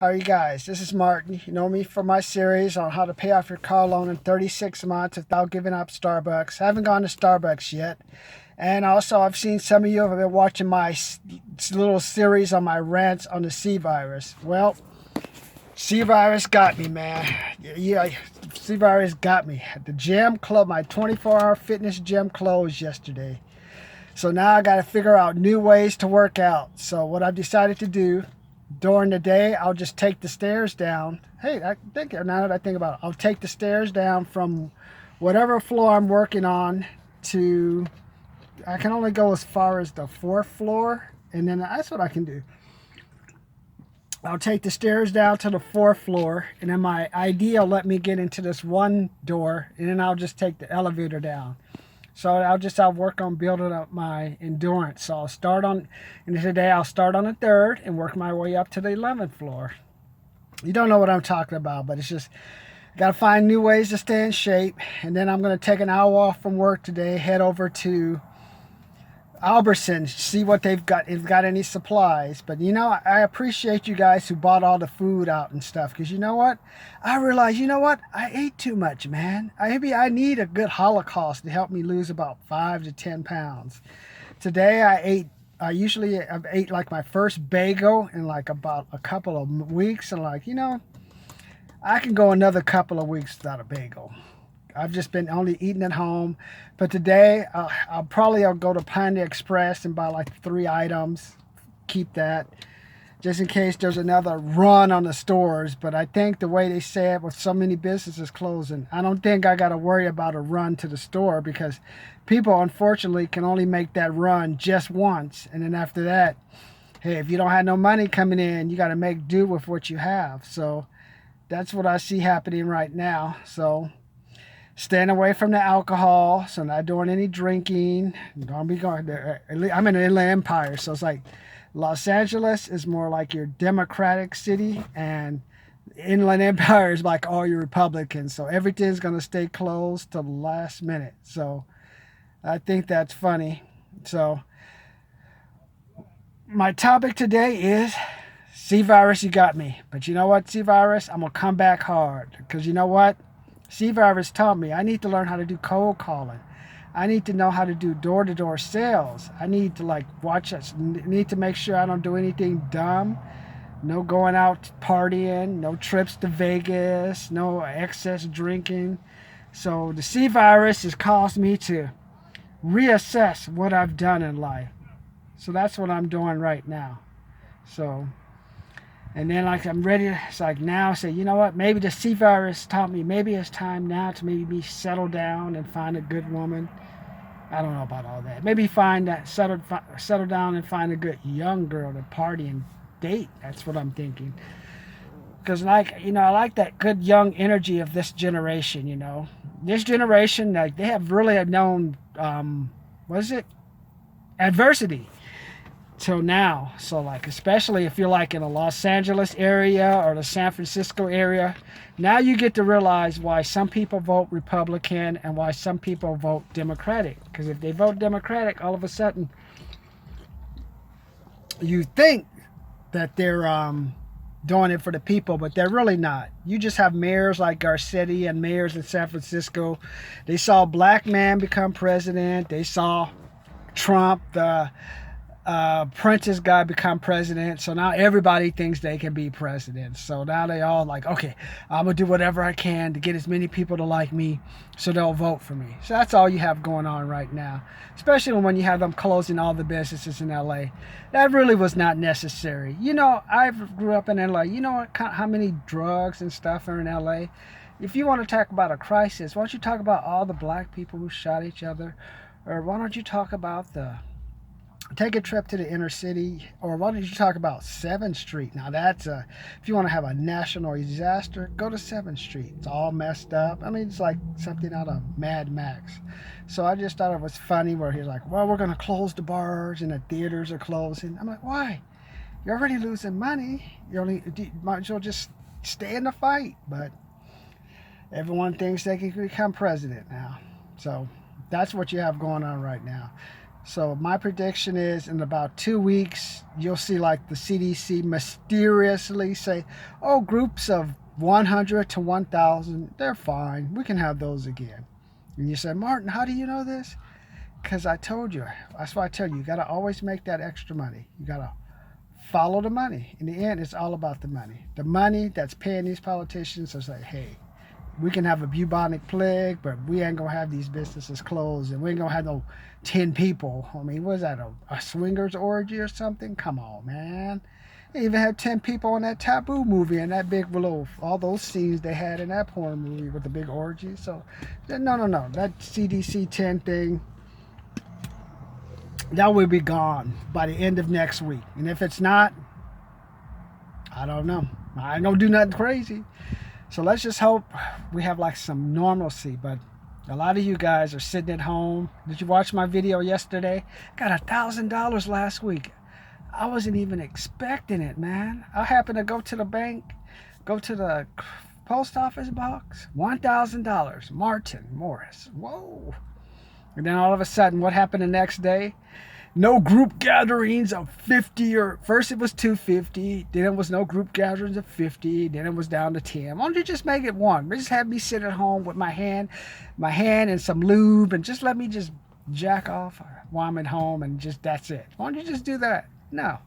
How are you guys? This is Martin. You know me from my series on how to pay off your car loan in 36 months without giving up Starbucks. I haven't gone to Starbucks yet. And also, I've seen some of you have been watching my little series on my rants on the C virus. Well, C virus got me, man. Yeah, C virus got me. At the gym club, my 24-hour fitness gym closed yesterday. So now I got to figure out new ways to work out. So what I've decided to do during the day, I'll just take the stairs down. Hey, I think now that I think about it, I'll take the stairs down from whatever floor I'm working on to. I can only go as far as the fourth floor, and then that's what I can do. I'll take the stairs down to the fourth floor, and then my ID will let me get into this one door, and then I'll just take the elevator down. So I'll work on building up my endurance. So and today I'll start on the third and work my way up to the 11th floor. You don't know what I'm talking about, but it's just got to find new ways to stay in shape. And then I'm going to take an hour off from work today, head over to Albertsons, see what they've got, if they've got any supplies. But I appreciate you guys who bought all the food out and stuff, because you know what? I realize, I ate too much, man. Maybe I need a good Holocaust to help me lose about 5 to 10 pounds. Today I've ate like my first bagel in like about a couple of weeks, and I can go another couple of weeks without a bagel. I've just been only eating at home. But today, I'll go to Panda Express and buy like 3 items. Keep that just in case there's another run on the stores. But I think the way they say it, with so many businesses closing, I don't think I got to worry about a run to the store, because people, unfortunately, can only make that run just once. And then after that, hey, if you don't have no money coming in, you got to make do with what you have. So that's what I see happening right now. So staying away from the alcohol, so not doing any drinking. Don't be going there. I'm in the Inland Empire, so it's like Los Angeles is more like your Democratic city, and Inland Empire is like all your Republicans. So everything's gonna stay closed till the last minute. So I think that's funny. So my topic today is C virus. You got me, but you know what, C virus, I'm gonna come back hard, because you know what? C virus taught me I need to learn how to do cold calling. I need to know how to do door-to-door sales. I need to need to make sure I don't do anything dumb. No going out partying, no trips to Vegas, no excess drinking. So the C virus has caused me to reassess what I've done in life. So that's what I'm doing right now. So and then I'm ready to, it's like now say, you know what, maybe the C virus taught me maybe it's time now to maybe settle down and find a good woman. I don't know about all that. Maybe settle down and find a good young girl to party and date. That's what I'm thinking. Because I like that good young energy of this generation. This generation, like, they have really known what is it, adversity till now. So like, especially if you're like in the Los Angeles area or the San Francisco area, now you get to realize why some people vote Republican and why some people vote Democratic. Because if they vote Democratic, all of a sudden you think that they're doing it for the people, but they're really not. You just have mayors like Garcetti and mayors in San Francisco. They saw a black man become president. They saw Trump, the Prentice guy, become president. So now everybody thinks they can be president. So now they all like, okay, I'm gonna do whatever I can to get as many people to like me so they'll vote for me. So that's all you have going on right now, especially when you have them closing all the businesses in LA. That really was not necessary. I grew up in LA. You know what, how many drugs and stuff are in LA? If you want to talk about a crisis, why don't you talk about all the black people who shot each other? Or why don't you talk about take a trip to the inner city? Or why don't you talk about 7th Street? Now if you want to have a national disaster, go to 7th Street. It's all messed up. I mean, it's like something out of Mad Max. So I just thought it was funny where he's like, well, we're going to close the bars and the theaters are closing. I'm like, why? You're already losing money. You might as well just stay in the fight. But everyone thinks they can become president now. So that's what you have going on right now. So my prediction is in about 2 weeks, you'll see like the CDC mysteriously say, oh, groups of 100 to 1,000, they're fine. We can have those again. And you say, Martin, how do you know this? Because I told you. That's why I tell you, you got to always make that extra money. You got to follow the money. In the end, it's all about the money. The money that's paying these politicians is like, hey, we can have a bubonic plague, but we ain't gonna have these businesses closed, and we ain't gonna have no 10 people. I mean, what is that, a swingers orgy or something? Come on, man. They even had 10 people in that Taboo movie and that big below, all those scenes they had in that porn movie with the big orgy. So, no. That CDC 10 thing, that will be gone by the end of next week. And if it's not, I don't know. I ain't gonna do nothing crazy. So let's just hope we have like some normalcy. But a lot of you guys are sitting at home. Did you watch my video yesterday? Got $1,000 last week. I wasn't even expecting it, man. I happened to go to the bank, go to the post office box. $1,000. Martin Morris. Whoa. And then all of a sudden, what happened the next day? No group gatherings of 50, or first it was 250, then it was no group gatherings of 50, then it was down to 10. Why don't you just make it one? Just have me sit at home with my hand and some lube, and just let me just jack off while I'm at home, and just that's it. Why don't you just do that? No.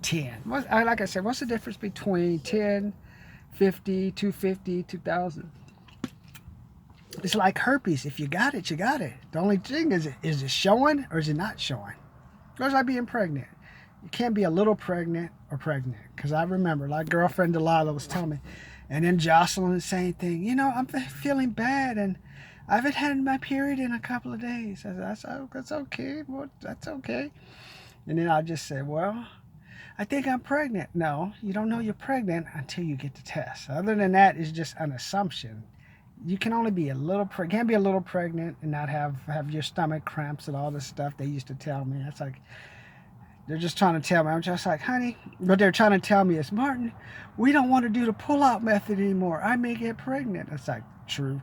10. Like I said, what's the difference between 10, 50, 250, 2,000? It's like herpes. If you got it, you got it. The only thing is it showing or is it not showing? Or is I being pregnant? You can't be a little pregnant or pregnant. Because I remember, like girlfriend Delilah was telling me, and then Jocelyn the same thing. You know, I'm feeling bad, and I haven't had my period in a couple of days. I said, that's okay. Well, that's okay. And then I just said, well, I think I'm pregnant. No, you don't know you're pregnant until you get the test. Other than that, it's just an assumption. You can only be can't be a little pregnant and not have your stomach cramps and all this stuff they used to tell me. It's like, they're just trying to tell me. I'm just like, honey, what they're trying to tell me is, Martin, we don't want to do the pull-out method anymore. I may get pregnant. It's like, true.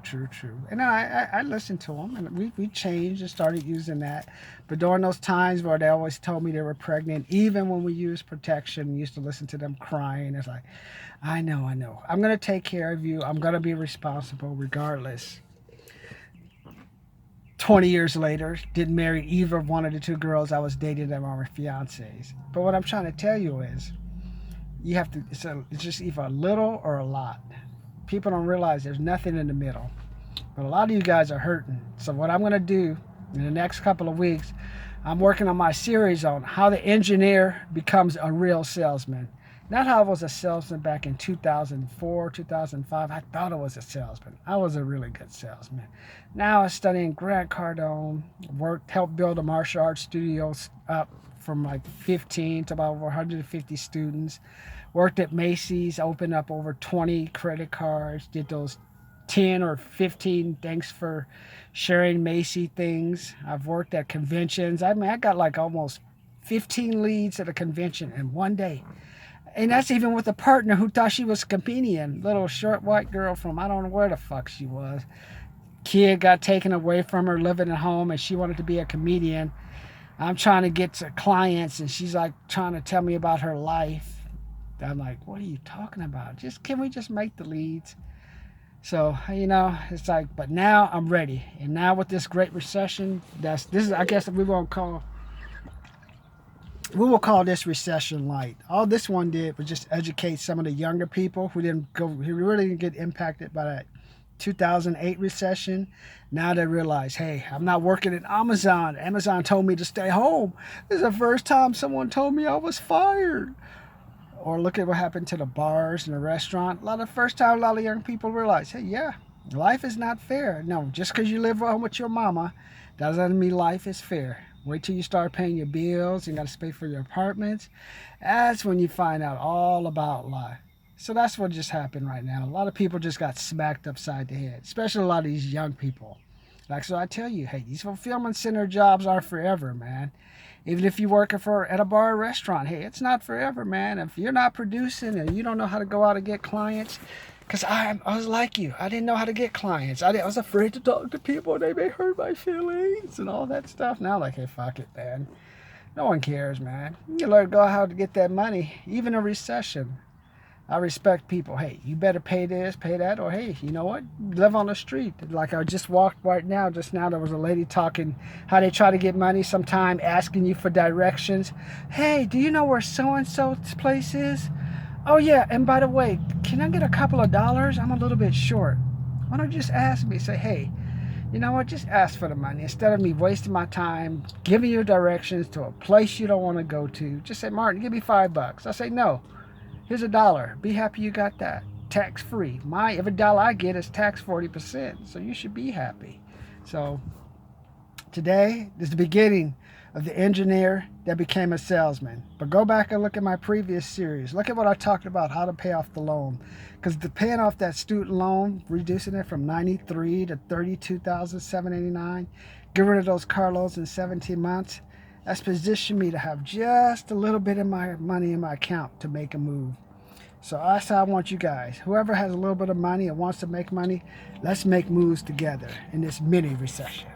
And I listened to them, and we changed and started using that. But during those times where they always told me they were pregnant, even when we used protection, we used to listen to them crying. It's like, I know. I'm going to take care of you. I'm going to be responsible regardless. 20 years later, didn't marry either of one of the two girls I was dating that were fiancés. But what I'm trying to tell you is, you have to, it's just either a little or a lot. People don't realize there's nothing in the middle. But a lot of you guys are hurting. So what I'm going to do in the next couple of weeks, I'm working on my series on how the engineer becomes a real salesman. Not how I was a salesman back in 2004, 2005. I thought I was a salesman. I was a really good salesman. Now I'm studying Grant Cardone, helped build a martial arts studio up from like 15 to about over 150 students. Worked at Macy's, opened up over 20 credit cards, did those 10 or 15 thanks for sharing Macy things. I've worked at conventions. I mean, I got like almost 15 leads at a convention in one day. And that's even with a partner who thought she was a comedian. Little short white girl from I don't know where the fuck she was. Kid got taken away from her living at home, and she wanted to be a comedian. I'm trying to get to clients, and she's like trying to tell me about her life. I'm like, what are you talking about? Can we just make the leads? So, you know, it's like, but now I'm ready. And now with this Great Recession, this is, I guess, we will call this recession light. All this one did was just educate some of the younger people who really didn't get impacted by that 2008 recession. Now they realize, hey, I'm not working at Amazon. Amazon told me to stay home. This is the first time someone told me I was fired. Or look at what happened to the bars and the restaurant. A lot of young people realize, hey, yeah, life is not fair. No, just because you live home with your mama, doesn't mean life is fair. Wait till you start paying your bills and got to pay for your apartments. That's when you find out all about life. So that's what just happened right now. A lot of people just got smacked upside the head, especially a lot of these young people. Like, so I tell you, hey, these fulfillment center jobs are forever, man. Even if you're working at a bar or restaurant, hey, it's not forever, man. If you're not producing and you don't know how to go out and get clients, Because I was like you. I didn't know how to get clients. I was afraid to talk to people. They may hurt my feelings and all that stuff. Now, like, hey, fuck it, man. No one cares, man. You learn go how to get that money, even in a recession. I respect people. Hey, you better pay this, pay that, or hey, you know what? Live on the street. Like I just walked right now. Just now, there was a lady talking how they try to get money. Sometime asking you for directions. Hey, do you know where so and so's place is? Oh yeah, and by the way, can I get a couple of dollars? I'm a little bit short. Why don't you just ask me? Say, hey, you know what? Just ask for the money instead of me wasting my time giving you directions to a place you don't want to go to. Just say, Martin, give me $5. I say, no. Here's $1. Be happy you got that. Tax free. Every dollar I get is taxed 40%. So you should be happy. So today is the beginning of the engineer that became a salesman. But go back and look at my previous series. Look at what I talked about, how to pay off the loan. Because the paying off that student loan, reducing it from $93,000 to $32,789, get rid of those car loans in 17 months, that's positioned me to have just a little bit of my money in my account to make a move. So that's how I want you guys. Whoever has a little bit of money and wants to make money, let's make moves together in this mini recession.